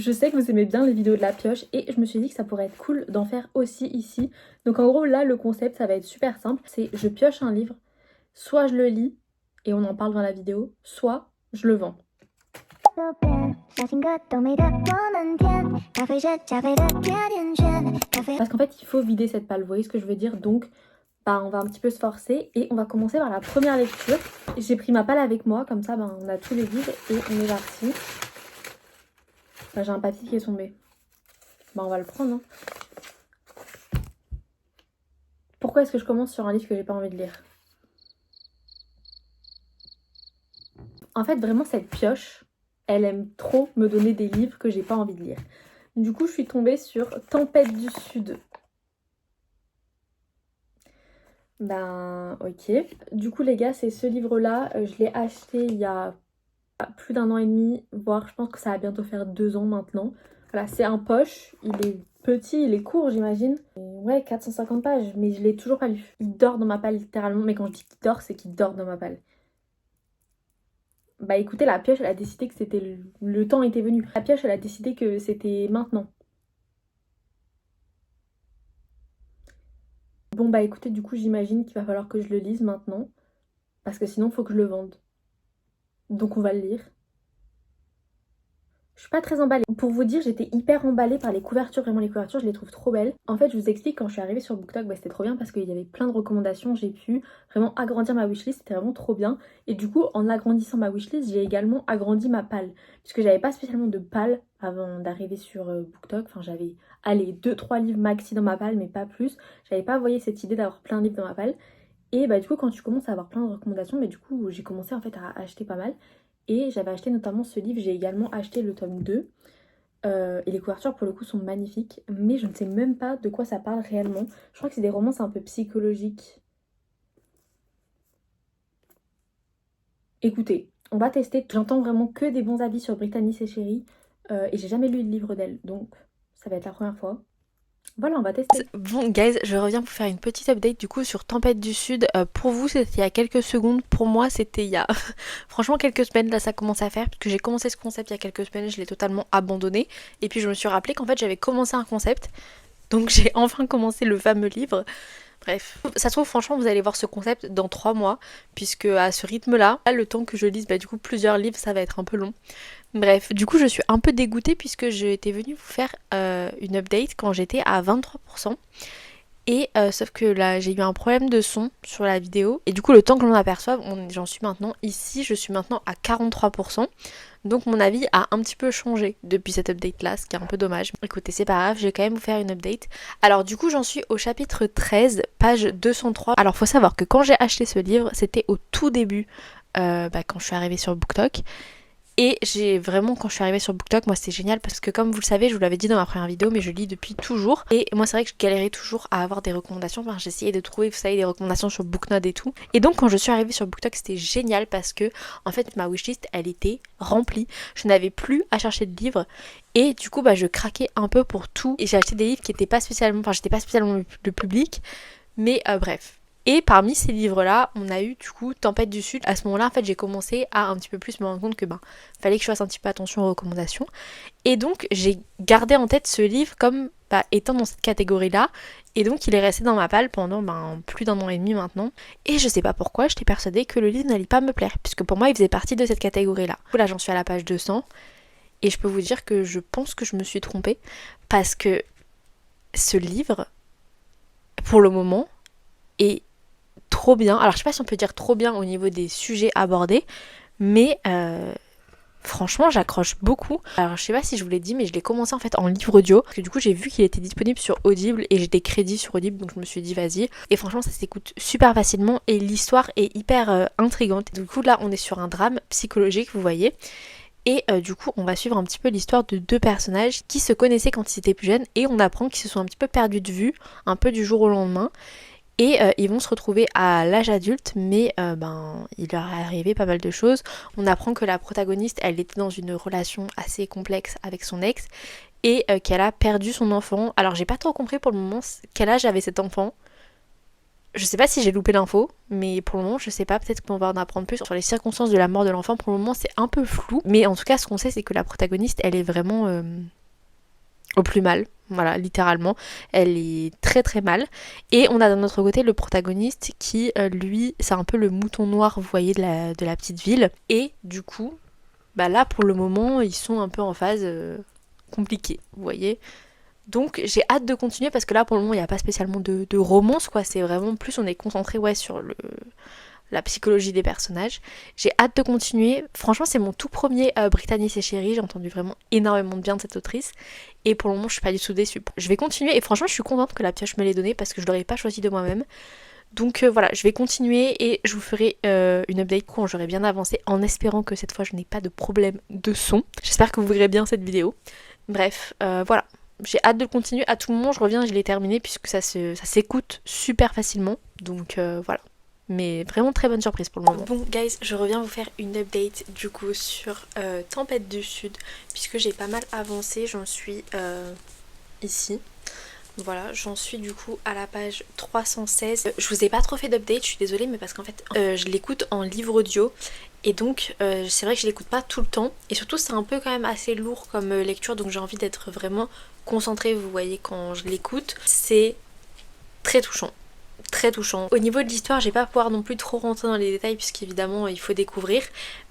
Je sais que vous aimez bien les vidéos de la pioche et je me suis dit que ça pourrait être cool d'en faire aussi ici. Donc en gros là le concept ça va être super simple, c'est je pioche un livre, soit je le lis et on en parle dans la vidéo, soit je le vends. Parce qu'en fait il faut vider cette palle, vous voyez ce que je veux dire, donc bah, on va un petit peu se forcer et on va commencer par la première lecture. J'ai pris ma palle avec moi, comme ça bah, on a tous les livres et on est parti. Bah, j'ai un papier qui est tombé. Bah on va le prendre. Hein. Pourquoi est-ce que je commence sur un livre que j'ai pas envie de lire? En fait vraiment cette pioche, elle aime trop me donner des livres que j'ai pas envie de lire. Du coup je suis tombée sur Tempête du Sud. Ben ok. Du coup les gars c'est ce livre là, je l'ai acheté il y a plus d'1 an et demi, voire je pense que ça va bientôt faire 2 ans maintenant. Voilà, c'est un poche, il est petit, il est court j'imagine. Ouais, 450 pages, mais je l'ai toujours pas lu. Il dort dans ma palle littéralement, mais quand je dis qu'il dort, c'est qu'il dort dans ma palle. Bah écoutez, la pioche elle a décidé que c'était le temps était venu. La pioche elle a décidé que c'était maintenant. Bon bah écoutez, du coup j'imagine qu'il va falloir que je le lise maintenant, parce que sinon faut que je le vende. Donc on va le lire. Je suis pas très emballée. Pour vous dire, j'étais hyper emballée par les couvertures. Vraiment, les couvertures, je les trouve trop belles. En fait, je vous explique, quand je suis arrivée sur BookTok, bah, c'était trop bien parce qu'il y avait plein de recommandations. J'ai pu vraiment agrandir ma wishlist. C'était vraiment trop bien. Et du coup, en agrandissant ma wishlist, j'ai également agrandi ma palle. Puisque j'avais pas spécialement de palle avant d'arriver sur BookTok. Enfin, j'avais, allez, 2-3 livres maxi dans ma palle, mais pas plus. J'avais pas voyé cette idée d'avoir plein de livres dans ma palle. Et bah du coup, quand tu commences à avoir plein de recommandations, mais du coup, j'ai commencé en fait à acheter pas mal. Et j'avais acheté notamment ce livre, j'ai également acheté le tome 2. Et les couvertures pour le coup sont magnifiques, mais je ne sais même pas de quoi ça parle réellement. Je crois que c'est des romances un peu psychologiques. Écoutez, on va tester. J'entends vraiment que des bons avis sur Brittany et Chérie, et j'ai jamais lu le livre d'elle, donc ça va être la première fois. Voilà, on va tester. Bon guys, je reviens pour faire une petite update du coup sur Tempête du Sud. Pour vous c'était il y a quelques secondes, pour moi c'était il y a franchement quelques semaines, là ça commence à faire, parce que j'ai commencé ce concept il y a quelques semaines, je l'ai totalement abandonné. Et puis je me suis rappelé qu'en fait j'avais commencé un concept, donc j'ai enfin commencé le fameux livre. Bref, ça se trouve franchement vous allez voir ce concept dans 3 mois, puisque à ce rythme-là, le temps que je lise du coup plusieurs livres, ça va être un peu long. Bref, du coup je suis un peu dégoûtée puisque j'étais venue vous faire une update quand j'étais à 23%. Et sauf que là j'ai eu un problème de son sur la vidéo. Et du coup le temps que l'on aperçoive, j'en suis maintenant ici, je suis maintenant à 43%. Donc mon avis a un petit peu changé depuis cette update là, ce qui est un peu dommage. Écoutez, c'est pas grave, je vais quand même vous faire une update. Alors du coup j'en suis au chapitre 13, page 203. Alors faut savoir que quand j'ai acheté ce livre, c'était au tout début, quand je suis arrivée sur BookTok. Et j'ai vraiment, quand je suis arrivée sur BookTok, moi c'était génial parce que comme vous le savez, je vous l'avais dit dans ma première vidéo, mais je lis depuis toujours. Et moi c'est vrai que je galérais toujours à avoir des recommandations. Enfin, j'essayais de trouver, vous savez, des recommandations sur Booknote et tout. Et donc quand je suis arrivée sur BookTok, c'était génial parce que en fait ma wishlist elle était remplie. Je n'avais plus à chercher de livres. Et du coup je craquais un peu pour tout. Et j'ai acheté des livres qui n'étaient pas spécialement, enfin j'étais pas spécialement le public. Mais bref. Et parmi ces livres-là, on a eu du coup Tempête du Sud. À ce moment-là, en fait, j'ai commencé à un petit peu plus me rendre compte que fallait que je fasse un petit peu attention aux recommandations. Et donc, j'ai gardé en tête ce livre comme étant dans cette catégorie-là. Et donc, il est resté dans ma palle pendant plus d'1 an et demi maintenant. Et je sais pas pourquoi, j'étais persuadée que le livre n'allait pas me plaire, puisque pour moi, il faisait partie de cette catégorie-là. Du coup, là, j'en suis à la page 200. Et je peux vous dire que je pense que je me suis trompée, parce que ce livre, pour le moment, est trop bien. Alors je sais pas si on peut dire trop bien au niveau des sujets abordés, mais franchement j'accroche beaucoup. Alors je sais pas si je vous l'ai dit, mais je l'ai commencé en fait en livre audio, parce que du coup j'ai vu qu'il était disponible sur Audible et j'ai des crédits sur Audible, donc je me suis dit vas-y. Et franchement ça s'écoute super facilement et l'histoire est hyper intrigante. Du coup là on est sur un drame psychologique, vous voyez. Et du coup, on va suivre un petit peu l'histoire de 2 personnages qui se connaissaient quand ils étaient plus jeunes et on apprend qu'ils se sont un petit peu perdus de vue, un peu du jour au lendemain. Et ils vont se retrouver à l'âge adulte, mais il leur est arrivé pas mal de choses. On apprend que la protagoniste, elle était dans une relation assez complexe avec son ex et qu'elle a perdu son enfant. Alors j'ai pas trop compris pour le moment quel âge avait cet enfant. Je sais pas si j'ai loupé l'info, mais pour le moment, je sais pas, peut-être qu'on va en apprendre plus sur les circonstances de la mort de l'enfant. Pour le moment, c'est un peu flou, mais en tout cas, ce qu'on sait, c'est que la protagoniste, elle est vraiment au plus mal. Voilà, littéralement, elle est très très mal. Et on a d'un autre côté le protagoniste qui, lui, c'est un peu le mouton noir, vous voyez, de la petite ville. Et du coup, bah là, pour le moment, ils sont un peu en phase compliquée, vous voyez. Donc j'ai hâte de continuer parce que là pour le moment il n'y a pas spécialement de romance quoi, c'est vraiment plus on est concentré ouais sur la psychologie des personnages. J'ai hâte de continuer, franchement c'est mon tout premier Brittany c'est chéri, j'ai entendu vraiment énormément de bien de cette autrice et pour le moment je suis pas du tout déçue. Je vais continuer et franchement je suis contente que la pioche me l'ait donnée parce que je l'aurais pas choisi de moi-même. Donc voilà, je vais continuer et je vous ferai une update quand j'aurai bien avancé en espérant que cette fois je n'ai pas de problème de son. J'espère que vous verrez bien cette vidéo. Bref, voilà. J'ai hâte de continuer. À tout moment, je reviens, je l'ai terminé puisque ça s'écoute super facilement. Donc voilà. Mais vraiment très bonne surprise pour le moment. Bon, guys, je reviens vous faire une update du coup sur Tempête du Sud puisque j'ai pas mal avancé. J'en suis ici. Voilà, j'en suis du coup à la page 316. Je vous ai pas trop fait d'update, je suis désolée, mais parce qu'en fait, je l'écoute en livre audio. Et donc, c'est vrai que je l'écoute pas tout le temps. Et surtout, c'est un peu quand même assez lourd comme lecture, donc j'ai envie d'être vraiment concentrée, vous voyez, quand je l'écoute. C'est très touchant. Très touchant. Au niveau de l'histoire, j'ai pas pouvoir non plus trop rentrer dans les détails, puisqu'évidemment, il faut découvrir.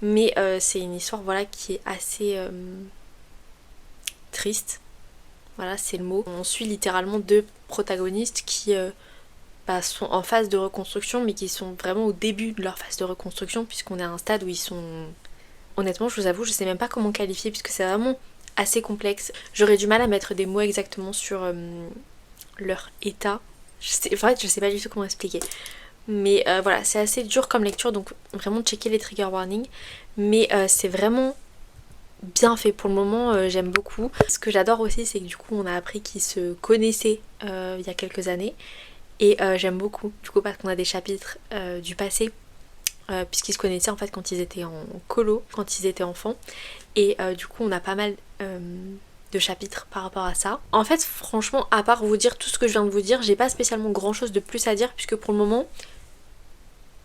Mais c'est une histoire, voilà, qui est assez triste. Voilà, c'est le mot. On suit littéralement deux protagonistes qui sont en phase de reconstruction, mais qui sont vraiment au début de leur phase de reconstruction, puisqu'on est à un stade où ils sont... Honnêtement, je vous avoue, je sais même pas comment qualifier, puisque c'est vraiment assez complexe. J'aurais du mal à mettre des mots exactement sur leur état. En fait, je sais pas du tout comment expliquer. Mais voilà, c'est assez dur comme lecture, donc vraiment checker les trigger warnings. Mais c'est vraiment bien fait pour le moment, j'aime beaucoup. Ce que j'adore aussi, c'est que du coup on a appris qu'ils se connaissaient il y a quelques années et j'aime beaucoup du coup parce qu'on a des chapitres du passé puisqu'ils se connaissaient en fait quand ils étaient en colo, quand ils étaient enfants et du coup on a pas mal de chapitres par rapport à ça. En fait franchement à part vous dire tout ce que je viens de vous dire, j'ai pas spécialement grand chose de plus à dire puisque pour le moment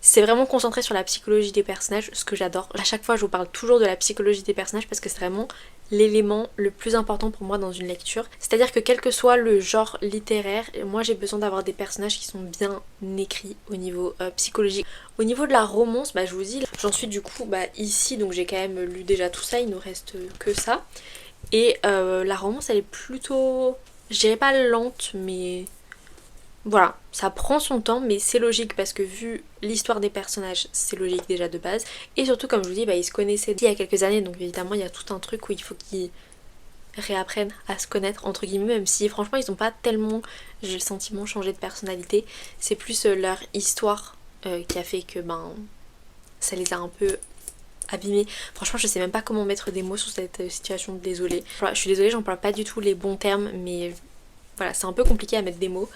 c'est vraiment concentré sur la psychologie des personnages, ce que j'adore. À chaque fois, je vous parle toujours de la psychologie des personnages parce que c'est vraiment l'élément le plus important pour moi dans une lecture. C'est-à-dire que quel que soit le genre littéraire, moi j'ai besoin d'avoir des personnages qui sont bien écrits au niveau psychologique. Au niveau de la romance, bah, je vous dis, j'en suis du coup ici, donc j'ai quand même lu déjà tout ça, il nous reste que ça. Et la romance, elle est plutôt, je dirais pas lente, mais... Voilà, ça prend son temps mais c'est logique parce que vu l'histoire des personnages, c'est logique déjà de base. Et surtout comme je vous dis, ils se connaissaient il y a quelques années donc évidemment il y a tout un truc où il faut qu'ils réapprennent à se connaître entre guillemets même si franchement ils n'ont pas tellement, j'ai le sentiment, changé de personnalité. C'est plus leur histoire qui a fait que ça les a un peu abîmés. Franchement je sais même pas comment mettre des mots sur cette situation, désolée. Voilà, je suis désolée, j'en parle pas du tout les bons termes mais voilà c'est un peu compliqué à mettre des mots.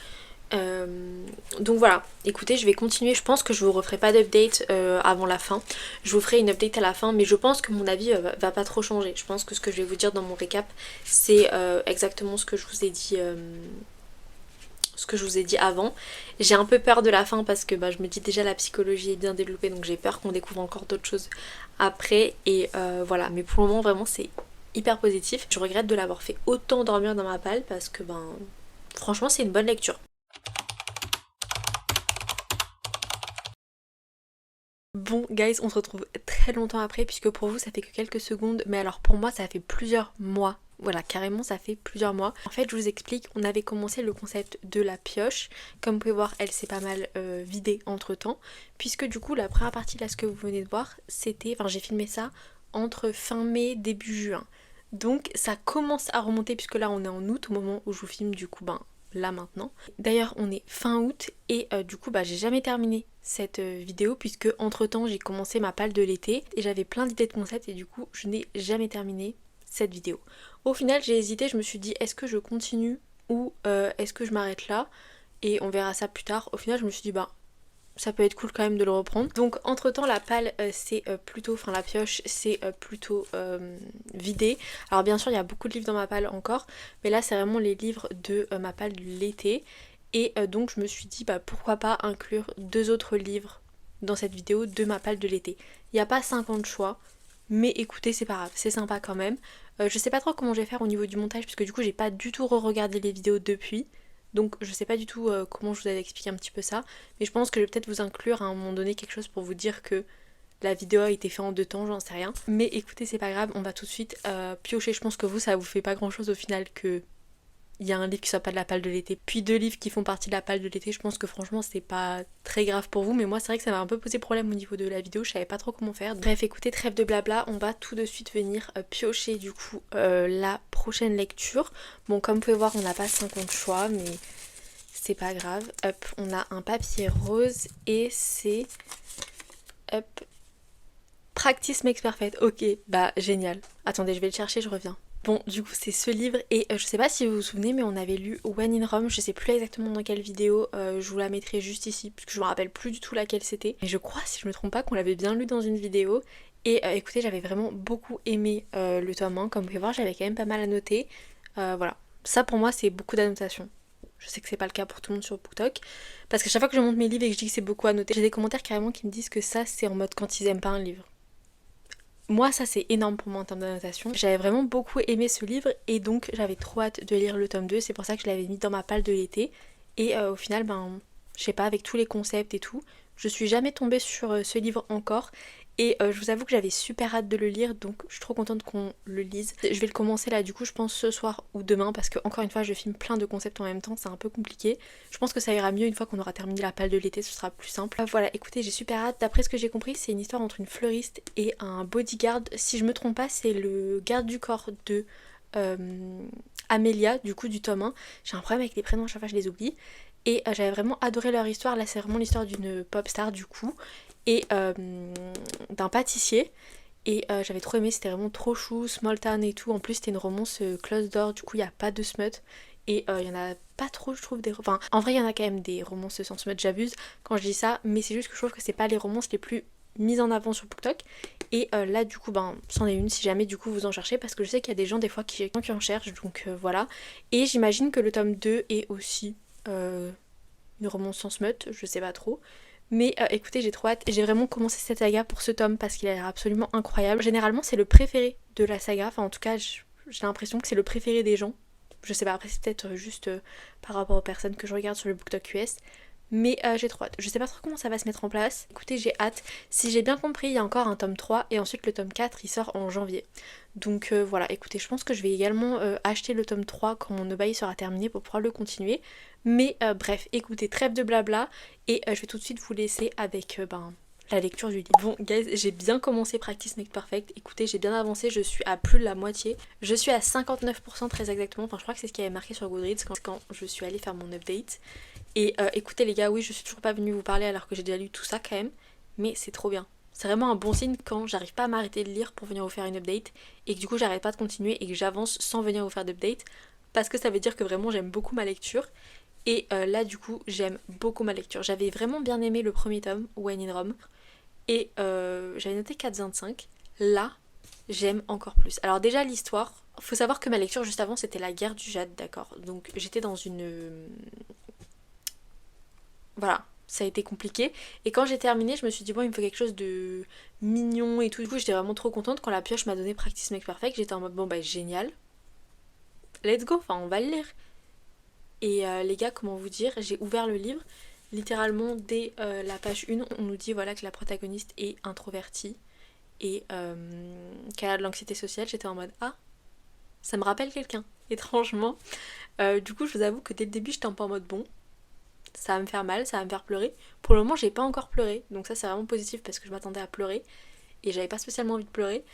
Donc voilà, écoutez je vais continuer, je pense que je vous referai pas d'update avant la fin, je vous ferai une update à la fin mais je pense que mon avis va pas trop changer, je pense que ce que je vais vous dire dans mon récap c'est exactement ce que je vous ai dit avant. J'ai un peu peur de la fin parce que je me dis déjà la psychologie est bien développée donc j'ai peur qu'on découvre encore d'autres choses après et voilà, mais pour le moment vraiment c'est hyper positif. Je regrette de l'avoir fait autant dormir dans ma palle parce que franchement c'est une bonne lecture. Bon guys, on se retrouve très longtemps après puisque pour vous ça fait que quelques secondes mais alors pour moi ça fait plusieurs mois. Voilà, carrément ça fait plusieurs mois. En fait je vous explique, on avait commencé le concept de la pioche. Comme vous pouvez voir elle s'est pas mal vidée entre temps. Puisque du coup la première partie là ce que vous venez de voir c'était, j'ai filmé ça entre fin mai début juin. Donc ça commence à remonter puisque là on est en août au moment où je vous filme du coup là maintenant. D'ailleurs on est fin août et du coup j'ai jamais terminé cette vidéo puisque entre temps j'ai commencé ma palle de l'été et j'avais plein d'idées de concepts et du coup je n'ai jamais terminé cette vidéo. Au final j'ai hésité, je me suis dit est-ce que je continue ou est-ce que je m'arrête là et on verra ça plus tard. Au final je me suis dit ça peut être cool quand même de le reprendre. Donc entre temps la palle c'est plutôt, la pioche c'est plutôt vidée. Alors bien sûr il y a beaucoup de livres dans ma palle encore, mais là c'est vraiment les livres de ma palle de l'été. Et donc je me suis dit pourquoi pas inclure 2 autres livres dans cette vidéo de ma palle de l'été. Il n'y a pas 50 choix, mais écoutez, c'est pas grave, c'est sympa quand même. Je sais pas trop comment je vais faire au niveau du montage, puisque du coup j'ai pas du tout re-regardé les vidéos depuis. Donc je sais pas du tout comment je vous avais expliqué un petit peu ça. Mais je pense que je vais peut-être vous inclure à un moment donné quelque chose pour vous dire que la vidéo a été faite en 2 temps, j'en sais rien. Mais écoutez, c'est pas grave, on va tout de suite piocher. Je pense que vous, ça vous fait pas grand chose au final que il y a un livre qui soit pas de la palle de l'été, puis 2 livres qui font partie de la palle de l'été. Je pense que franchement c'est pas très grave pour vous, mais moi c'est vrai que ça m'a un peu posé problème au niveau de la vidéo, je savais pas trop comment faire. Bref, écoutez, trêve de blabla, on va tout de suite venir piocher du coup la prochaine lecture. Bon, comme vous pouvez voir, on n'a pas 50 choix, mais c'est pas grave. Hop, on a un papier rose et c'est... Hop, Practice Makes Perfect. Ok, bah génial. Attendez, je vais le chercher, je reviens. Bon, du coup, c'est ce livre, et je sais pas si vous vous souvenez, mais on avait lu When in Rome, je sais plus exactement dans quelle vidéo, je vous la mettrai juste ici, parce que je me rappelle plus du tout laquelle c'était. Mais je crois, si je me trompe pas, qu'on l'avait bien lu dans une vidéo, et écoutez, j'avais vraiment beaucoup aimé le tome 1, comme vous pouvez voir, j'avais quand même pas mal à noter. Voilà, ça pour moi, c'est beaucoup d'annotations. Je sais que c'est pas le cas pour tout le monde sur BookTok, parce que chaque fois que je monte mes livres et que je dis que c'est beaucoup à noter, j'ai des commentaires carrément qui me disent que ça, c'est en mode quand ils aiment pas un livre. Moi, ça c'est énorme pour moi en termes d'annotation. J'avais vraiment beaucoup aimé ce livre et donc j'avais trop hâte de lire le tome 2. C'est pour ça que je l'avais mis dans ma palle de l'été. Et au final, je sais pas, avec tous les concepts et tout, je suis jamais tombée sur ce livre encore. Et je vous avoue que j'avais super hâte de le lire, donc je suis trop contente qu'on le lise. Je vais le commencer là, du coup, je pense ce soir ou demain, parce que encore une fois, je filme plein de concepts en même temps, c'est un peu compliqué. Je pense que ça ira mieux une fois qu'on aura terminé la palle de l'été, ce sera plus simple. Voilà, écoutez, j'ai super hâte. D'après ce que j'ai compris, c'est une histoire entre une fleuriste et un bodyguard. Si je me trompe pas, c'est le garde du corps de Amélia, du coup, du tome 1. J'ai un problème avec les prénoms, à chaque fois je les oublie. Et j'avais vraiment adoré leur histoire. Là, c'est vraiment l'histoire d'une pop star, du coup, et d'un pâtissier. Et j'avais trop aimé, c'était vraiment trop chou, small town et tout. En plus, c'était une romance close door, du coup, il n'y a pas de smut. Et il y en a pas trop, je trouve, Enfin, en vrai, il y en a quand même des romances sans smut, j'abuse quand je dis ça. Mais c'est juste que je trouve que c'est pas les romances les plus mises en avant sur BookTok. Et là, du coup, c'en est une si jamais, du coup, vous en cherchez. Parce que je sais qu'il y a des gens, des fois, qui en cherchent. Donc voilà. Et j'imagine que le tome 2 est aussi une romance sans smut, je sais pas trop. Mais écoutez, j'ai trop hâte. J'ai vraiment commencé cette saga pour ce tome parce qu'il a l'air absolument incroyable. Généralement, c'est le préféré de la saga. Enfin, en tout cas, j'ai l'impression que c'est le préféré des gens. Je sais pas, après, c'est peut-être juste par rapport aux personnes que je regarde sur le BookTok US. Mais j'ai trop hâte. Je sais pas trop comment ça va se mettre en place. Écoutez, j'ai hâte. Si j'ai bien compris, il y a encore un tome 3 et ensuite le tome 4, il sort en janvier. Donc voilà, écoutez, je pense que je vais également acheter le tome 3 quand mon bail sera terminé pour pouvoir le continuer. Mais bref, écoutez, trêve de blabla et je vais tout de suite vous laisser avec la lecture du livre. Bon guys, j'ai bien commencé Practice Make Perfect. Écoutez, j'ai bien avancé, je suis à plus de la moitié. Je suis à 59% très exactement. Enfin, je crois que c'est ce qui avait marqué sur Goodreads quand je suis allée faire mon update. Et écoutez les gars, oui, je suis toujours pas venue vous parler alors que j'ai déjà lu tout ça quand même. Mais c'est trop bien. C'est vraiment un bon signe quand j'arrive pas à m'arrêter de lire pour venir vous faire une update. Et que du coup j'arrête pas de continuer et que j'avance sans venir vous faire d'update. Parce que ça veut dire que vraiment j'aime beaucoup ma lecture. Et là du coup j'aime beaucoup ma lecture. J'avais vraiment bien aimé le premier tome, When in Rome. Et j'avais noté 4,25. Là, j'aime encore plus. Alors déjà l'histoire, faut savoir que ma lecture juste avant c'était la guerre du jade, d'accord. Donc j'étais dans une... Voilà, ça a été compliqué. Et quand j'ai terminé, je me suis dit bon, il me faut quelque chose de mignon et tout. Du coup j'étais vraiment trop contente quand la pioche m'a donné Practice Make Perfect. J'étais en mode bon bah génial. Let's go, enfin on va le lire. Et les gars, comment vous dire, j'ai ouvert le livre. Littéralement, dès la page 1, on nous dit voilà que la protagoniste est introvertie et qu'elle a de l'anxiété sociale. J'étais en mode ah, ça me rappelle quelqu'un, étrangement. Du coup, je vous avoue que dès le début, j'étais un peu en mode bon, ça va me faire mal, ça va me faire pleurer. Pour le moment, j'ai pas encore pleuré, donc ça c'est vraiment positif parce que je m'attendais à pleurer et j'avais pas spécialement envie de pleurer.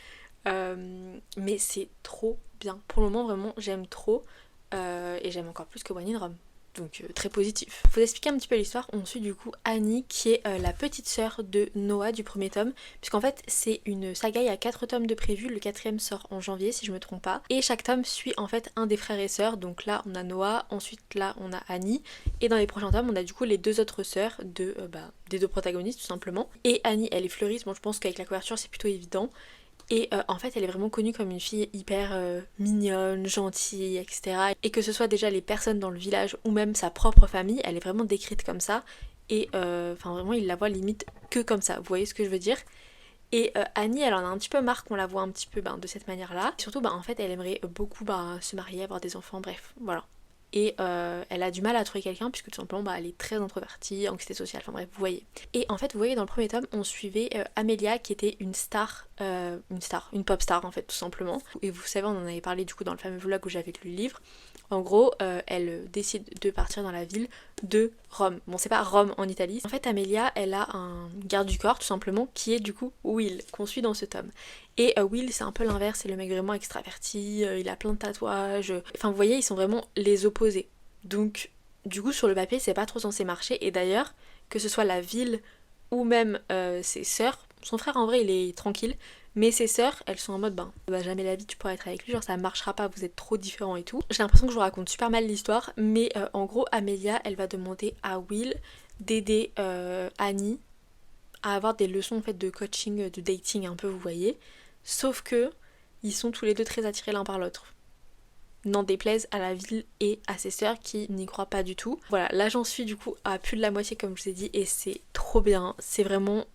Mais c'est trop bien. Pour le moment, vraiment, j'aime trop et j'aime encore plus que One in Rome. Donc très positif. Pour vous expliquer un petit peu l'histoire, on suit du coup Annie qui est la petite sœur de Noah du premier tome, puisqu'en fait c'est une saga, il y a 4 tomes de prévus, le 4ème sort en janvier si je me trompe pas, et chaque tome suit en fait un des frères et sœurs, donc là on a Noah, ensuite là on a Annie, et dans les prochains tomes on a du coup les 2 autres sœurs des 2 protagonistes tout simplement, et Annie elle est fleuriste, bon je pense qu'avec la couverture c'est plutôt évident, Et en fait elle est vraiment connue comme une fille hyper mignonne, gentille, etc. Et que ce soit déjà les personnes dans le village ou même sa propre famille, elle est vraiment décrite comme ça. Et enfin vraiment ils la voient limite que comme ça, vous voyez ce que je veux dire. Et Annie, elle en a un petit peu marre qu'on la voit un petit peu de cette manière-là. Surtout, en fait, elle aimerait beaucoup se marier, avoir des enfants, bref, voilà. Et elle a du mal à trouver quelqu'un puisque tout simplement elle est très introvertie, anxiété sociale, enfin bref, vous voyez. Et en fait, vous voyez dans le premier tome, on suivait Amélia qui était une pop star en fait, tout simplement. Et vous savez, on en avait parlé du coup dans le fameux vlog où j'avais lu le livre. En gros, elle décide de partir dans la ville de Rome. Bon, c'est pas Rome en Italie. En fait, Amélia, elle a un garde du corps, tout simplement, qui est du coup Will, qu'on suit dans ce tome. Et Will, c'est un peu l'inverse, c'est le mec vraiment extraverti, il a plein de tatouages. Enfin, vous voyez, ils sont vraiment les opposés. Donc, du coup, sur le papier, c'est pas trop censé marcher. Et d'ailleurs, que ce soit la ville ou même ses sœurs, son frère en vrai, il est tranquille. Mais ses sœurs, elles sont en mode jamais la vie tu pourras être avec lui, genre ça marchera pas, vous êtes trop différents et tout. J'ai l'impression que je vous raconte super mal l'histoire, mais en gros Amélia, elle va demander à Will d'aider Annie à avoir des leçons en fait de coaching, de dating un peu, vous voyez. Sauf que ils sont tous les deux très attirés l'un par l'autre. N'en déplaise à la ville et à ses sœurs qui n'y croient pas du tout. Voilà, là j'en suis du coup à plus de la moitié comme je vous ai dit et c'est trop bien, c'est vraiment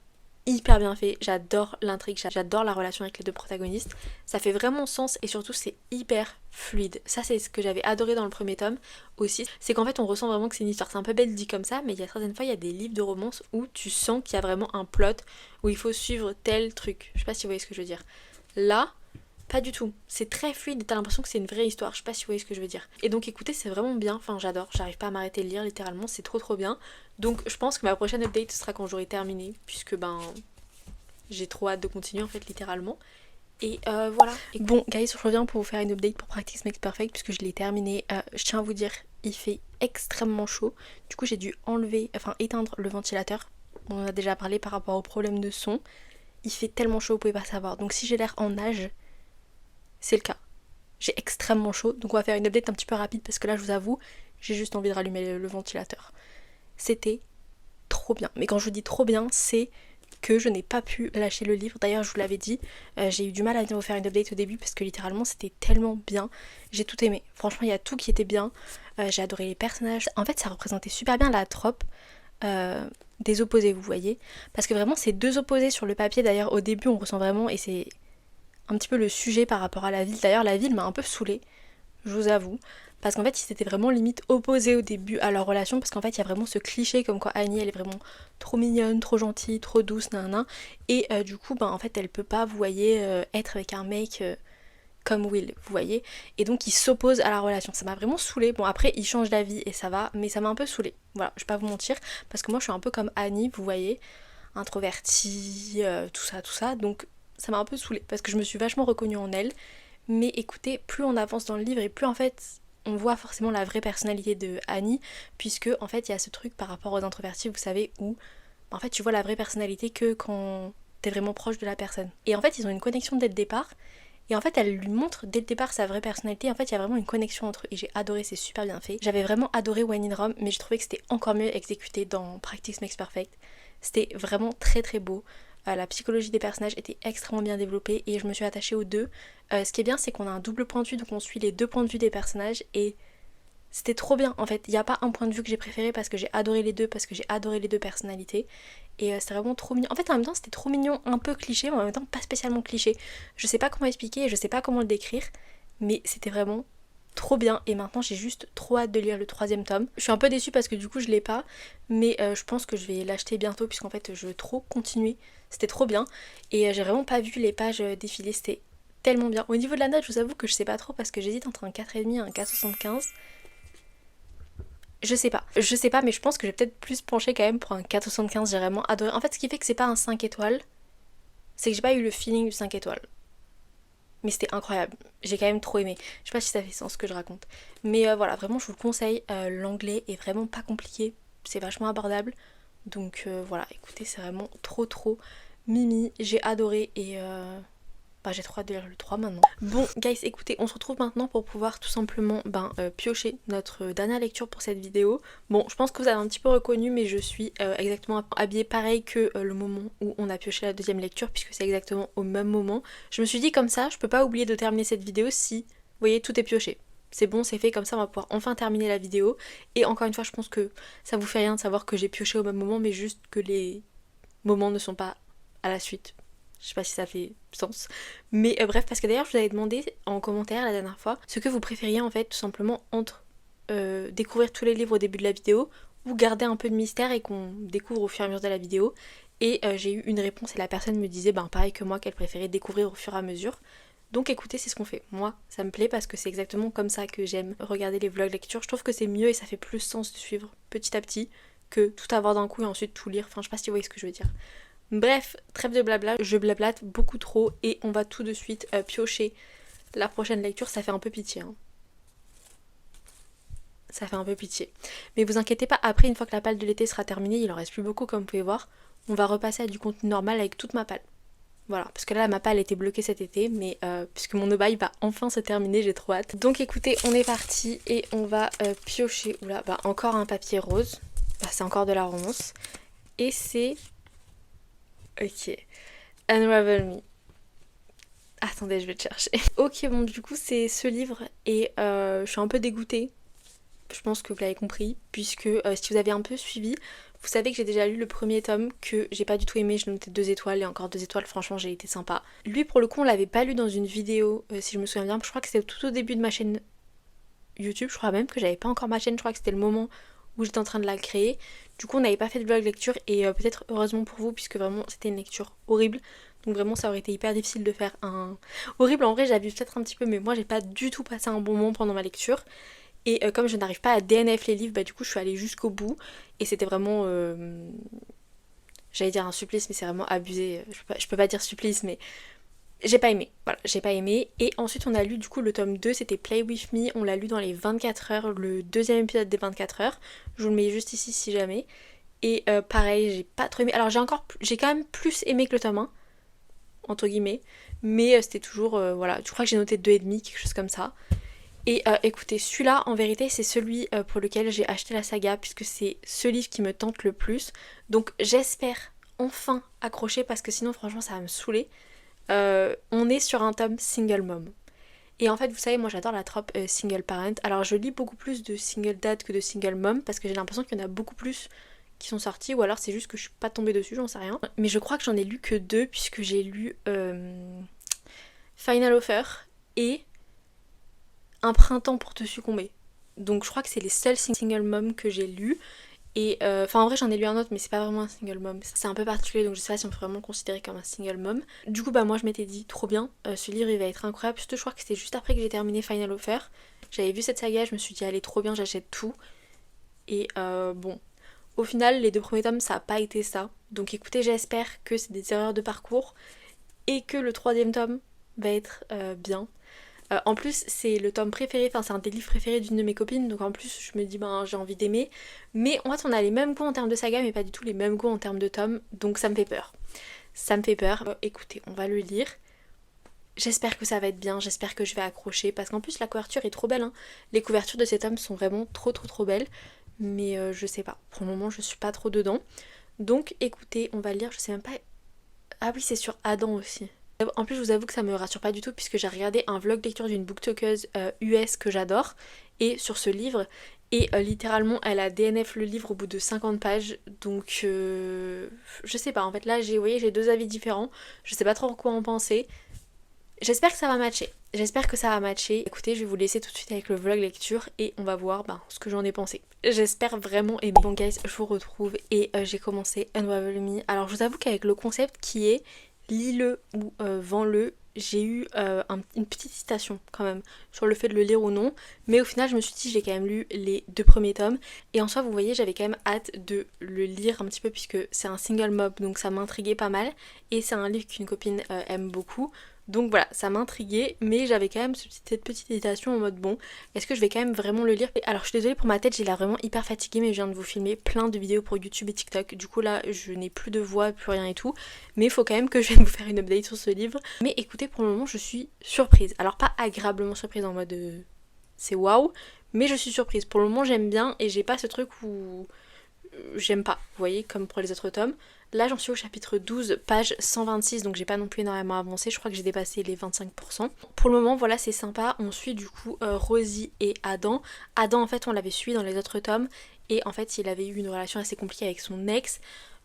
hyper bien fait, j'adore l'intrigue, j'adore la relation avec les deux protagonistes, ça fait vraiment sens et surtout c'est hyper fluide. Ça c'est ce que j'avais adoré dans le premier tome aussi, c'est qu'en fait on ressent vraiment que c'est une histoire, c'est un peu bête dit comme ça, mais il y a certaines fois il y a des livres de romance où tu sens qu'il y a vraiment un plot, où il faut suivre tel truc, je sais pas si vous voyez ce que je veux dire. Là, pas du tout, c'est très fluide et t'as l'impression que c'est une vraie histoire, je sais pas si vous voyez ce que je veux dire. Et donc écoutez, c'est vraiment bien, enfin j'adore, j'arrive pas à m'arrêter de lire littéralement, c'est trop bien. Donc je pense que ma prochaine update sera quand j'aurai terminé, puisque j'ai trop hâte de continuer en fait littéralement. Et voilà. Et bon guys, je reviens pour vous faire une update pour Practice Makes Perfect puisque je l'ai terminé. Je tiens à vous dire, il fait extrêmement chaud. Du coup j'ai dû éteindre le ventilateur. On en a déjà parlé par rapport au problème de son. Il fait tellement chaud, vous pouvez pas savoir. Donc si j'ai l'air en nage, c'est le cas. J'ai extrêmement chaud, donc on va faire une update un petit peu rapide parce que là je vous avoue, j'ai juste envie de rallumer le ventilateur. C'était trop bien. Mais quand je vous dis trop bien, c'est que je n'ai pas pu lâcher le livre. D'ailleurs, je vous l'avais dit, j'ai eu du mal à venir vous faire une update au début parce que littéralement c'était tellement bien. J'ai tout aimé. Franchement, il y a tout qui était bien. J'ai adoré les personnages. En fait, ça représentait super bien la trope des opposés, vous voyez. Parce que vraiment, c'est deux opposés sur le papier. D'ailleurs, au début, on ressent vraiment, et c'est un petit peu le sujet par rapport à la ville. D'ailleurs, la ville m'a un peu saoulée, je vous avoue. Parce qu'en fait, ils étaient vraiment limite opposés au début à leur relation. Parce qu'en fait, il y a vraiment ce cliché comme quoi Annie, elle est vraiment trop mignonne, trop gentille, trop douce, nanana. Et du coup, en fait, elle peut pas, vous voyez, être avec un mec comme Will, vous voyez. Et donc, ils s'opposent à la relation. Ça m'a vraiment saoulée. Bon, après, ils changent d'avis et ça va. Mais ça m'a un peu saoulée. Voilà, je vais pas vous mentir. Parce que moi, je suis un peu comme Annie, vous voyez. Introvertie, tout ça. Donc, ça m'a un peu saoulée. Parce que je me suis vachement reconnue en elle. Mais écoutez, plus on avance dans le livre et plus en fait on voit forcément la vraie personnalité de Annie, puisque en fait il y a ce truc par rapport aux introvertis, vous savez, où en fait tu vois la vraie personnalité que quand t'es vraiment proche de la personne. Et en fait ils ont une connexion dès le départ, et en fait elle lui montre dès le départ sa vraie personnalité, en fait il y a vraiment une connexion entre eux, et j'ai adoré, c'est super bien fait. J'avais vraiment adoré When in Rome, mais j'ai trouvé que c'était encore mieux exécuté dans Practice Makes Perfect. C'était vraiment très beau. La psychologie des personnages était extrêmement bien développée et je me suis attachée aux deux. Ce qui est bien, c'est qu'on a un double point de vue, donc on suit les deux points de vue des personnages et c'était trop bien en fait. Il n'y a pas un point de vue que j'ai préféré parce que j'ai adoré les deux, parce que j'ai adoré les deux personnalités et c'était vraiment trop mignon. En fait, en même temps, c'était trop mignon, un peu cliché, mais en même temps, pas spécialement cliché. Je sais pas comment expliquer et je sais pas comment le décrire, mais c'était vraiment trop bien et maintenant j'ai juste trop hâte de lire le troisième tome. Je suis un peu déçue parce que du coup je l'ai pas, mais je pense que je vais l'acheter bientôt puisqu'en fait je veux trop continuer. C'était trop bien et j'ai vraiment pas vu les pages défiler, c'était tellement bien. Au niveau de la note, je vous avoue que je sais pas trop parce que j'hésite entre un 4,5 et un 4,75. Je sais pas, mais je pense que j'ai peut-être plus penché quand même pour un 4,75, j'ai vraiment adoré. En fait, ce qui fait que c'est pas un 5 étoiles, c'est que j'ai pas eu le feeling du 5 étoiles. Mais c'était incroyable, j'ai quand même trop aimé. Je sais pas si ça fait sens ce que je raconte. Mais voilà, vraiment je vous le conseille, l'anglais est vraiment pas compliqué, c'est vachement abordable. Donc voilà, écoutez, c'est vraiment trop mimi, j'ai adoré et Bah j'ai trop hâte de lire le 3 maintenant. Bon guys, écoutez, on se retrouve maintenant pour pouvoir tout simplement piocher notre dernière lecture pour cette vidéo. Bon, je pense que vous avez un petit peu reconnu, mais je suis exactement habillée pareil que le moment où on a pioché la deuxième lecture, puisque c'est exactement au même moment. Je me suis dit comme ça, je peux pas oublier de terminer cette vidéo si, vous voyez, tout est pioché. C'est bon, c'est fait, comme ça on va pouvoir enfin terminer la vidéo. Et encore une fois, je pense que ça vous fait rien de savoir que j'ai pioché au même moment, mais juste que les moments ne sont pas à la suite. Je sais pas si ça fait sens. Mais bref, parce que d'ailleurs je vous avais demandé en commentaire la dernière fois ce que vous préfériez en fait tout simplement entre découvrir tous les livres au début de la vidéo ou garder un peu de mystère et qu'on découvre au fur et à mesure de la vidéo. Et j'ai eu une réponse et la personne me disait pareil que moi qu'elle préférait découvrir au fur et à mesure. Donc écoutez, c'est ce qu'on fait. Moi, ça me plaît parce que c'est exactement comme ça que j'aime regarder les vlogs lecture. Je trouve que c'est mieux et ça fait plus sens de suivre petit à petit que tout avoir d'un coup et ensuite tout lire. Enfin, je sais pas si vous voyez ce que je veux dire. Bref, trêve de blabla, je blablate beaucoup trop et on va tout de suite piocher la prochaine lecture. Ça fait un peu pitié, hein. Ça fait un peu pitié. Mais vous inquiétez pas, après une fois que la palle de l'été sera terminée, il en reste plus beaucoup comme vous pouvez voir. On va repasser à du contenu normal avec toute ma palle. Voilà, parce que là ma palle était bloquée cet été, mais puisque mon no-buy va enfin se terminer, j'ai trop hâte. Donc écoutez, on est parti et on va piocher. Oula, encore un papier rose. C'est encore de la romance. Et c'est... Ok. Unravel Me. Attendez, je vais le chercher. Ok, bon, du coup, c'est ce livre et je suis un peu dégoûtée. Je pense que vous l'avez compris, puisque si vous avez un peu suivi, vous savez que j'ai déjà lu le premier tome que j'ai pas du tout aimé. Je l'ai noté 2 étoiles et encore 2 étoiles, franchement, j'ai été sympa. Lui, pour le coup, on l'avait pas lu dans une vidéo, si je me souviens bien. Je crois que c'était tout au début de ma chaîne YouTube. Je crois même que j'avais pas encore ma chaîne. Je crois que c'était le moment où j'étais en train de la créer. Du coup on n'avait pas fait de vlog lecture et peut-être heureusement pour vous puisque vraiment c'était une lecture horrible. Donc vraiment ça aurait été hyper difficile de faire un... Horrible en vrai j'abuse peut-être un petit peu mais moi j'ai pas du tout passé un bon moment pendant ma lecture. Et comme je n'arrive pas à DNF les livres, du coup je suis allée jusqu'au bout. Et c'était vraiment... J'allais dire un supplice mais c'est vraiment abusé. Je peux pas dire supplice mais... J'ai pas aimé, voilà, j'ai pas aimé. Et ensuite on a lu du coup le tome 2, c'était Play With Me, on l'a lu dans les 24 heures, le deuxième épisode des 24 heures. Je vous le mets juste ici si jamais. Et pareil, j'ai pas trop aimé. Alors j'ai quand même plus aimé que le tome 1, entre guillemets. Mais c'était toujours, voilà, je crois que j'ai noté 2,5, quelque chose comme ça. Et écoutez, celui-là, en vérité, c'est celui pour lequel j'ai acheté la saga, puisque c'est ce livre qui me tente le plus. Donc j'espère enfin accrocher, parce que sinon franchement ça va me saouler. On est sur un tome single mom. Et en fait, vous savez, moi j'adore la trope single parent. Alors je lis beaucoup plus de single dad que de single mom parce que j'ai l'impression qu'il y en a beaucoup plus qui sont sortis, ou alors c'est juste que je suis pas tombée dessus, j'en sais rien. Mais je crois que j'en ai lu que 2 puisque j'ai lu Final Offer et Un printemps pour te succomber. Donc je crois que c'est les seuls single mom que j'ai lus. Et en vrai j'en ai lu un autre mais c'est pas vraiment un single mom, c'est un peu particulier donc je sais pas si on peut vraiment le considérer comme un single mom. Du coup moi je m'étais dit trop bien, ce livre il va être incroyable, surtout je crois que c'était juste après que j'ai terminé Final Offer. J'avais vu cette saga, je me suis dit allez trop bien, j'achète tout. Et bon, au final les 2 premiers tomes ça a pas été ça. Donc écoutez, j'espère que c'est des erreurs de parcours et que le 3e tome va être bien. En plus c'est le tome préféré, enfin c'est un des livres préférés d'une de mes copines, donc en plus je me dis j'ai envie d'aimer. Mais en fait on a les mêmes goûts en termes de saga mais pas du tout les mêmes goûts en termes de tomes, donc ça me fait peur. Ça me fait peur. Écoutez, on va le lire. J'espère que ça va être bien, j'espère que je vais accrocher, parce qu'en plus la couverture est trop belle, hein. Les couvertures de ces tomes sont vraiment trop belles, mais je sais pas, pour le moment je suis pas trop dedans. Donc écoutez, on va le lire, je sais même pas... Ah oui c'est sur Adam aussi. En plus je vous avoue que ça me rassure pas du tout puisque j'ai regardé un vlog lecture d'une booktokeuse US que j'adore et sur ce livre et littéralement elle a DNF le livre au bout de 50 pages donc je sais pas en fait là j'ai 2 avis différents, je sais pas trop quoi en penser. J'espère que ça va matcher. J'espère que ça va matcher. Écoutez, je vais vous laisser tout de suite avec le vlog lecture et on va voir ce que j'en ai pensé. J'espère vraiment aimer. Bon guys, je vous retrouve et j'ai commencé Unravel Me. Alors je vous avoue qu'avec le concept qui est lis-le ou vends-le, j'ai eu une petite hésitation quand même sur le fait de le lire ou non. Mais au final je me suis dit j'ai quand même lu les 2 premiers tomes. Et en soi vous voyez j'avais quand même hâte de le lire un petit peu puisque c'est un single mob donc ça m'intriguait pas mal. Et c'est un livre qu'une copine aime beaucoup. Donc voilà, ça m'intriguait, mais j'avais quand même cette petite hésitation en mode bon, est-ce que je vais quand même vraiment le lire? Alors je suis désolée pour ma tête, j'ai l'air vraiment hyper fatiguée, mais je viens de vous filmer plein de vidéos pour YouTube et TikTok. Du coup là, je n'ai plus de voix, plus rien et tout, mais il faut quand même que je vienne vous faire une update sur ce livre. Mais écoutez, pour le moment, je suis surprise. Alors pas agréablement surprise en mode c'est waouh, mais je suis surprise. Pour le moment, j'aime bien et j'ai pas ce truc où j'aime pas, vous voyez, comme pour les autres tomes. Là j'en suis au chapitre 12, page 126, donc j'ai pas non plus énormément avancé, je crois que j'ai dépassé les 25%. Pour le moment voilà, c'est sympa, on suit du coup Rosie et Adam. Adam en fait on l'avait suivi dans les autres tomes et en fait il avait eu une relation assez compliquée avec son ex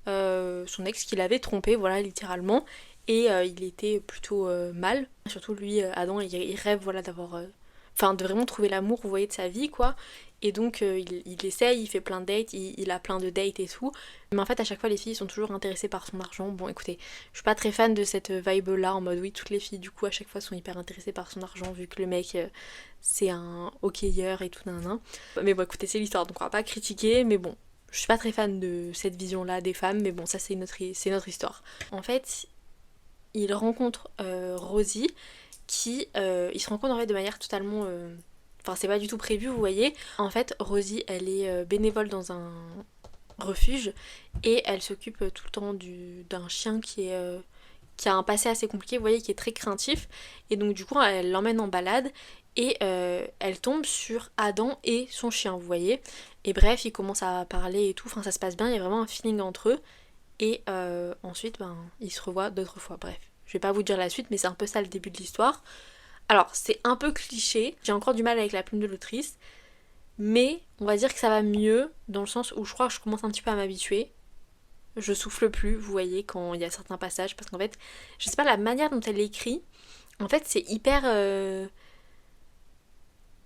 qui l'avait trompé, voilà littéralement, et il était plutôt mal. Surtout lui, Adam, il rêve voilà d'avoir... Enfin de vraiment trouver l'amour, vous voyez, de sa vie quoi. Et donc il essaye, il fait plein de dates, il a plein de dates et tout. Mais en fait à chaque fois les filles sont toujours intéressées par son argent. Bon écoutez, je suis pas très fan de cette vibe là en mode oui toutes les filles du coup à chaque fois sont hyper intéressées par son argent vu que le mec c'est un hockeyeur et tout nan. Mais bon écoutez c'est l'histoire donc on va pas critiquer mais bon je suis pas très fan de cette vision là des femmes mais bon ça c'est notre histoire. En fait il rencontre Rosie qui ils se rencontrent en fait de manière totalement enfin c'est pas du tout prévu vous voyez. En fait Rosie elle est bénévole dans un refuge et elle s'occupe tout le temps d'un chien qui a un passé assez compliqué, vous voyez, qui est très craintif, et donc du coup elle l'emmène en balade et elle tombe sur Adam et son chien vous voyez, et bref ils commencent à parler et tout, enfin ça se passe bien, il y a vraiment un feeling entre eux et ensuite ben ils se revoient d'autres fois, bref je vais pas vous dire la suite mais c'est un peu ça le début de l'histoire. Alors c'est un peu cliché, j'ai encore du mal avec la plume de l'autrice, mais on va dire que ça va mieux dans le sens où je crois que je commence un petit peu à m'habituer. Je souffle plus, vous voyez, quand il y a certains passages, parce qu'en fait, je sais pas la manière dont elle écrit, en fait c'est hyper...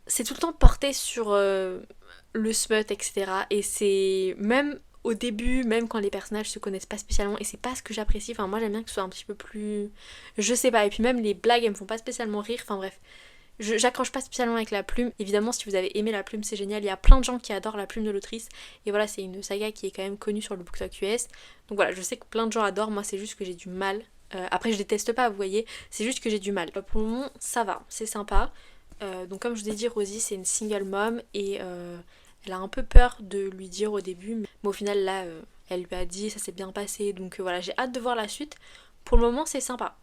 c'est tout le temps porté sur le smut, etc. Et c'est même au début, même quand les personnages se connaissent pas spécialement, et c'est pas ce que j'apprécie, enfin moi j'aime bien que ce soit un petit peu plus... Je sais pas, et puis même les blagues elles me font pas spécialement rire, enfin bref. J'accroche pas spécialement avec la plume. Évidemment, si vous avez aimé la plume, c'est génial. Il y a plein de gens qui adorent la plume de l'autrice. Et voilà, c'est une saga qui est quand même connue sur le BookTok US. Donc voilà, je sais que plein de gens adorent. Moi, c'est juste que j'ai du mal. Après, je déteste pas, vous voyez. C'est juste que j'ai du mal. Pour le moment, ça va. C'est sympa. Donc comme je vous ai dit, Rosie, c'est une single mom. Et elle a un peu peur de lui dire au début. Mais au final, là, elle lui a dit, ça s'est bien passé. Donc voilà, j'ai hâte de voir la suite. Pour le moment, c'est sympa.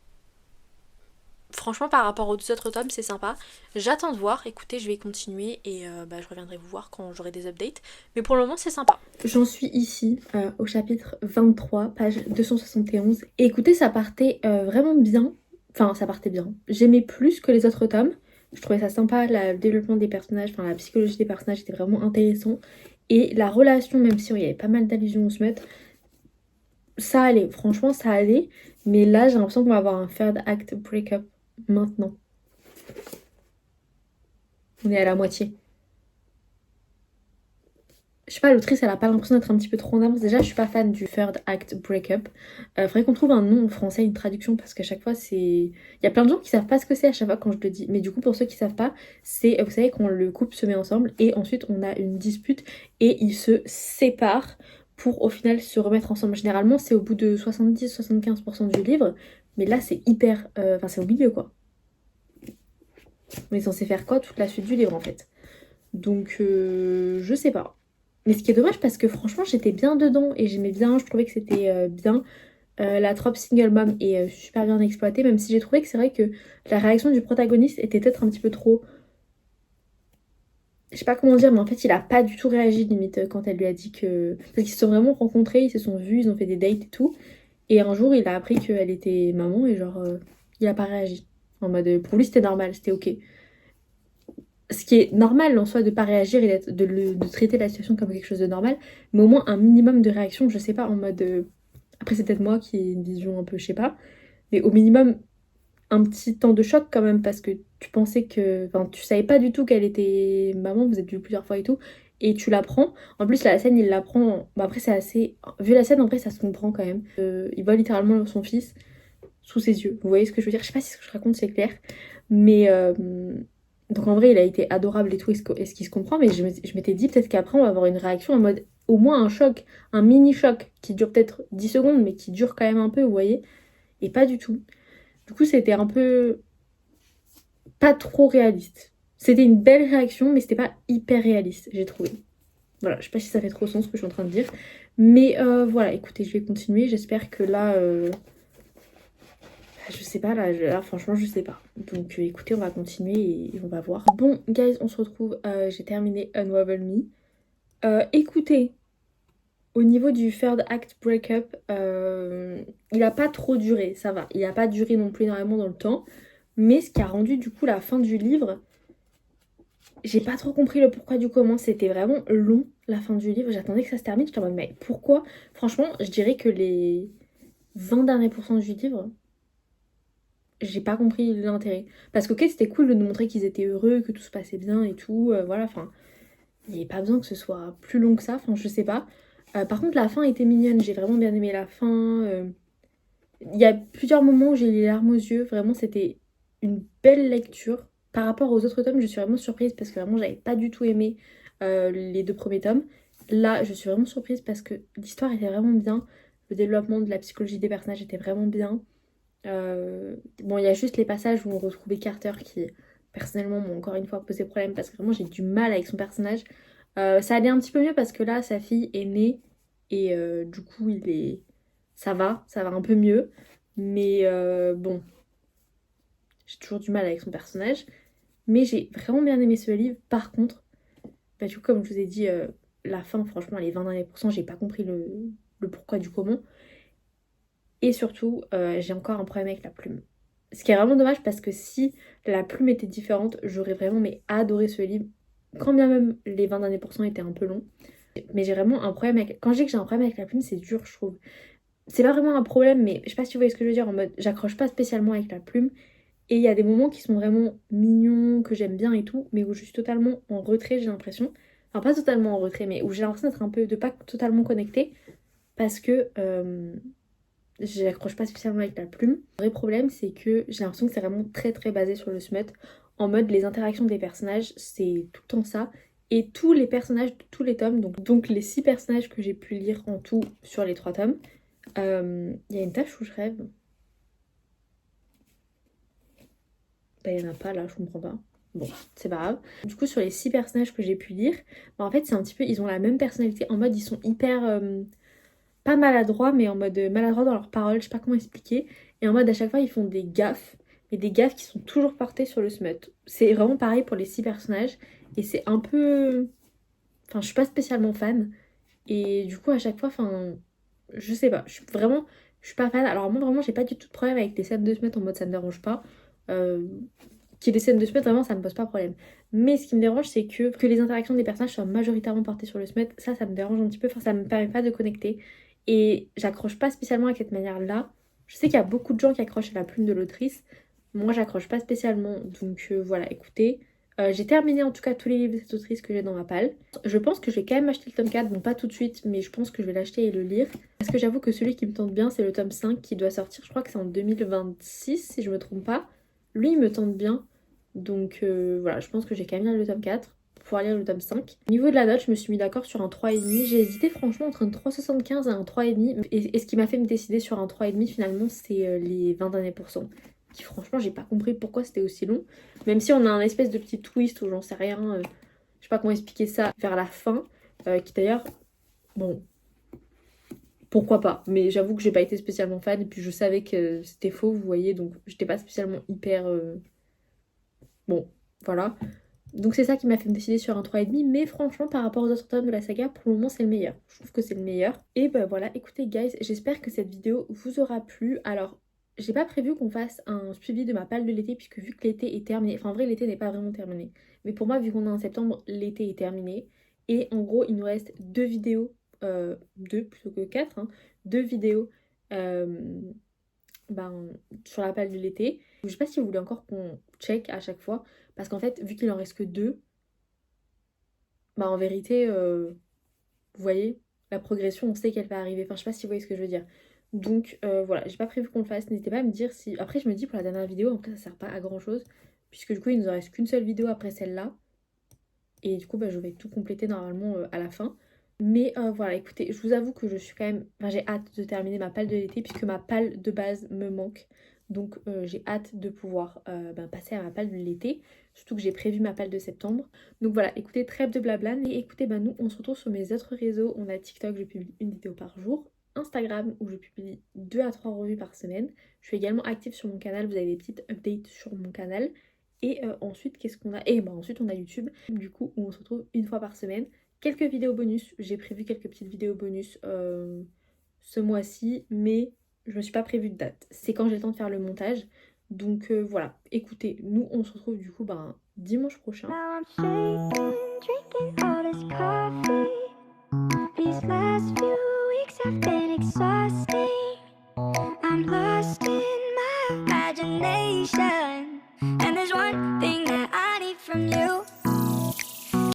Franchement par rapport aux deux autres tomes c'est sympa. J'attends de voir, écoutez je vais continuer et je reviendrai vous voir quand j'aurai des updates. Mais pour le moment c'est sympa. J'en suis ici au chapitre 23, page 271. Et écoutez ça partait vraiment bien. Enfin ça partait bien. J'aimais plus que les autres tomes. Je trouvais ça sympa, le développement des personnages, enfin la psychologie des personnages était vraiment intéressant. Et la relation, même si il y avait pas mal d'allusions au smut, ça allait, franchement ça allait. Mais là j'ai l'impression qu'on va avoir un third act break-up maintenant. On est à la moitié. Je sais pas, l'autrice elle a pas l'impression d'être un petit peu trop en avance. Déjà je suis pas fan du third act breakup. Faudrait qu'on trouve un nom en français, une traduction, parce qu'à chaque fois c'est... Il y a plein de gens qui savent pas ce que c'est à chaque fois quand je le dis. Mais du coup pour ceux qui savent pas, c'est, vous savez, quand le couple se met ensemble et ensuite on a une dispute et ils se séparent pour au final se remettre ensemble. Généralement c'est au bout de 70-75% du livre. Mais là c'est hyper... Enfin c'est au milieu quoi. On est censé faire quoi toute la suite du livre en fait. Donc je sais pas. Mais ce qui est dommage parce que franchement j'étais bien dedans et j'aimais bien, je trouvais que c'était bien. La trope single mom est super bien exploitée, même si j'ai trouvé que c'est vrai que la réaction du protagoniste était peut-être un petit peu trop... Je sais pas comment dire, mais en fait il a pas du tout réagi limite quand elle lui a dit que... Parce qu'ils se sont vraiment rencontrés, ils se sont vus, ils ont fait des dates et tout. Et un jour il a appris qu'elle était maman et genre il a pas réagi. En mode pour lui c'était normal, c'était ok. Ce qui est normal en soi de pas réagir et de traiter la situation comme quelque chose de normal, mais au moins un minimum de réaction, je sais pas, en mode... Après c'est peut-être moi qui ai une vision un peu, je sais pas, mais au minimum un petit temps de choc quand même, parce que tu pensais que... Enfin, tu savais pas du tout qu'elle était maman, vous êtes vu plusieurs fois et tout, et tu l'apprends. En plus la scène, il l'apprend... Bah, après c'est assez... Vu la scène, en vrai ça se comprend quand même. Il voit littéralement son fils sous ses yeux, vous voyez ce que je veux dire? Je sais pas si ce que je raconte c'est clair, mais... Donc en vrai il a été adorable et tout, est-ce qu'il se comprend, mais je m'étais dit peut-être qu'après on va avoir une réaction en mode au moins un choc, un mini choc qui dure peut-être 10 secondes mais qui dure quand même un peu, vous voyez, et pas du tout. Du coup, c'était un peu pas trop réaliste. C'était une belle réaction, mais c'était pas hyper réaliste, j'ai trouvé. Voilà, je sais pas si ça fait trop sens ce que je suis en train de dire. Mais voilà, écoutez, je vais continuer. J'espère que là, je sais pas, là, franchement, je sais pas. Donc écoutez, on va continuer et on va voir. Bon, guys, on se retrouve. J'ai terminé Unravel Me. Écoutez, au niveau du third act breakup, il a pas trop duré, ça va. Il a pas duré non plus énormément dans le temps. Mais ce qui a rendu du coup la fin du livre, j'ai pas trop compris le pourquoi du comment. C'était vraiment long la fin du livre. J'attendais que ça se termine. J'étais en mode, mais pourquoi? Franchement, je dirais que les 20 derniers pourcents du livre, j'ai pas compris l'intérêt. Parce que, ok, c'était cool de nous montrer qu'ils étaient heureux, que tout se passait bien et tout. Voilà, enfin, il n'y avait pas besoin que ce soit plus long que ça. Enfin, je sais pas. Par contre, la fin était mignonne. J'ai vraiment bien aimé la fin. Il y a plusieurs moments où j'ai eu les larmes aux yeux. Vraiment, c'était une belle lecture. Par rapport aux autres tomes, je suis vraiment surprise parce que vraiment, j'avais pas du tout aimé les 2 premiers tomes. Là, je suis vraiment surprise parce que l'histoire était vraiment bien. Le développement de la psychologie des personnages était vraiment bien. Bon, il y a juste les passages où on retrouvait Carter qui, personnellement, m'ont encore une fois posé problème parce que vraiment, j'ai du mal avec son personnage. Ça allait un petit peu mieux parce que là, sa fille est née et du coup, ça va un peu mieux. Mais bon, j'ai toujours du mal avec son personnage. Mais j'ai vraiment bien aimé ce livre. Par contre, bah, du coup, comme je vous ai dit, la fin, franchement, les 20 derniers pourcents, j'ai pas compris le pourquoi du comment. Et surtout, j'ai encore un problème avec la plume. Ce qui est vraiment dommage parce que si la plume était différente, j'aurais vraiment mais adoré ce livre. Quand bien même les 20 derniers pourcents étaient un peu longs. Mais j'ai vraiment un problème avec... Quand je dis que j'ai un problème avec la plume, c'est dur, je trouve. C'est pas vraiment un problème, mais je sais pas si vous voyez ce que je veux dire, en mode j'accroche pas spécialement avec la plume. Et il y a des moments qui sont vraiment mignons, que j'aime bien et tout, mais où je suis totalement en retrait, j'ai l'impression. Enfin, pas totalement en retrait, mais où j'ai l'impression d'être un peu, de pas totalement connectée, parce que j'accroche pas spécialement avec la plume. Le vrai problème, c'est que j'ai l'impression que c'est vraiment très très basé sur le smut. En mode, les interactions des personnages, c'est tout le temps ça. Et tous les personnages de tous les tomes, donc les 6 personnages que j'ai pu lire en tout sur les 3 tomes, il y a une tâche où je rêve. Bah, il y en a pas là, je comprends pas. Bon, c'est pas grave. Du coup, sur les 6 personnages que j'ai pu lire, bah, en fait, c'est un petit peu, ils ont la même personnalité. En mode, ils sont hyper, pas maladroits, mais en mode maladroits dans leurs paroles, je sais pas comment expliquer. Et en mode, à chaque fois, ils font des gaffes, mais des gaffes qui sont toujours portées sur le smut. C'est vraiment pareil pour les 6 personnages. Et c'est un peu. Enfin, je suis pas spécialement fan. Et du coup, à chaque fois, enfin, je sais pas. Je suis pas fan. Alors, moi, vraiment, j'ai pas du tout de problème avec les scènes de smut en mode ça me dérange pas. Euh, Qu'il y ait des scènes de smut, vraiment, ça me pose pas problème. Mais ce qui me dérange, c'est que les interactions des personnages soient majoritairement portées sur le smut. Ça me dérange un petit peu. Enfin, ça me permet pas de connecter. Et j'accroche pas spécialement avec cette manière-là. Je sais qu'il y a beaucoup de gens qui accrochent à la plume de l'autrice. Moi, j'accroche pas spécialement. Donc voilà, écoutez. J'ai terminé en tout cas tous les livres de cette autrice que j'ai dans ma palle. Je pense que je vais quand même acheter le tome 4. Bon, pas tout de suite, mais je pense que je vais l'acheter et le lire. Parce que j'avoue que celui qui me tente bien, c'est le tome 5 qui doit sortir. Je crois que c'est en 2026, si je me trompe pas. Lui, il me tente bien. Donc voilà, je pense que j'ai quand même lire le tome 4 pour pouvoir lire le tome 5. Au niveau de la note, je me suis mis d'accord sur un 3,5. J'ai hésité franchement entre un 3,75 et un 3,5. Et ce qui m'a fait me décider sur un 3,5 finalement, c'est les 20 derniers pourcents. Qui franchement, j'ai pas compris pourquoi c'était aussi long. Même si on a un espèce de petit twist ou j'en sais rien, je sais pas comment expliquer ça, vers la fin. Qui d'ailleurs, bon, pourquoi pas. Mais j'avoue que j'ai pas été spécialement fan. Et puis je savais que c'était faux, vous voyez. Donc j'étais pas spécialement hyper... Bon, voilà. Donc c'est ça qui m'a fait me décider sur un 3,5. Mais franchement, par rapport aux autres tomes de la saga, pour le moment, c'est le meilleur. Je trouve que c'est le meilleur. Et ben voilà, écoutez, guys, j'espère que cette vidéo vous aura plu. Alors, j'ai pas prévu qu'on fasse un suivi de ma palle de l'été, puisque vu que l'été est terminé, enfin en vrai, l'été n'est pas vraiment terminé. Mais pour moi, vu qu'on est en septembre, l'été est terminé. Et en gros, il nous reste 2 vidéos, 2 plutôt que 4, hein, 2 vidéos euh, ben, sur la palle de l'été. Je sais pas si vous voulez encore qu'on check à chaque fois. Parce qu'en fait, vu qu'il en reste que 2, bah en vérité, vous voyez, la progression, on sait qu'elle va arriver. Enfin, je sais pas si vous voyez ce que je veux dire. Donc voilà, j'ai pas prévu qu'on le fasse. N'hésitez pas à me dire si. Après, je me dis pour la dernière vidéo, en fait, ça sert pas à grand chose. Puisque du coup, il nous en reste qu'une seule vidéo après celle-là. Et du coup, bah, je vais tout compléter normalement à la fin. Mais voilà, écoutez, je vous avoue que je suis quand même. Enfin, j'ai hâte de terminer ma palle de l'été, puisque ma palle de base me manque. Donc j'ai hâte de pouvoir passer à ma palle de l'été. Surtout que j'ai prévu ma palle de septembre. Donc voilà, écoutez, trêve de blabla. Et écoutez, nous on se retrouve sur mes autres réseaux. On a TikTok, je publie une vidéo par jour. Instagram où je publie 2 à 3 revues par semaine. Je suis également active sur mon canal, vous avez des petites updates sur mon canal. Et ensuite, qu'est-ce qu'on a? Et ensuite, on a YouTube, du coup, où on se retrouve une fois par semaine. Quelques vidéos bonus, j'ai prévu quelques petites vidéos bonus ce mois-ci, mais je me suis pas prévu de date. C'est quand j'ai le temps de faire le montage. Donc voilà, écoutez, nous, on se retrouve du coup dimanche prochain.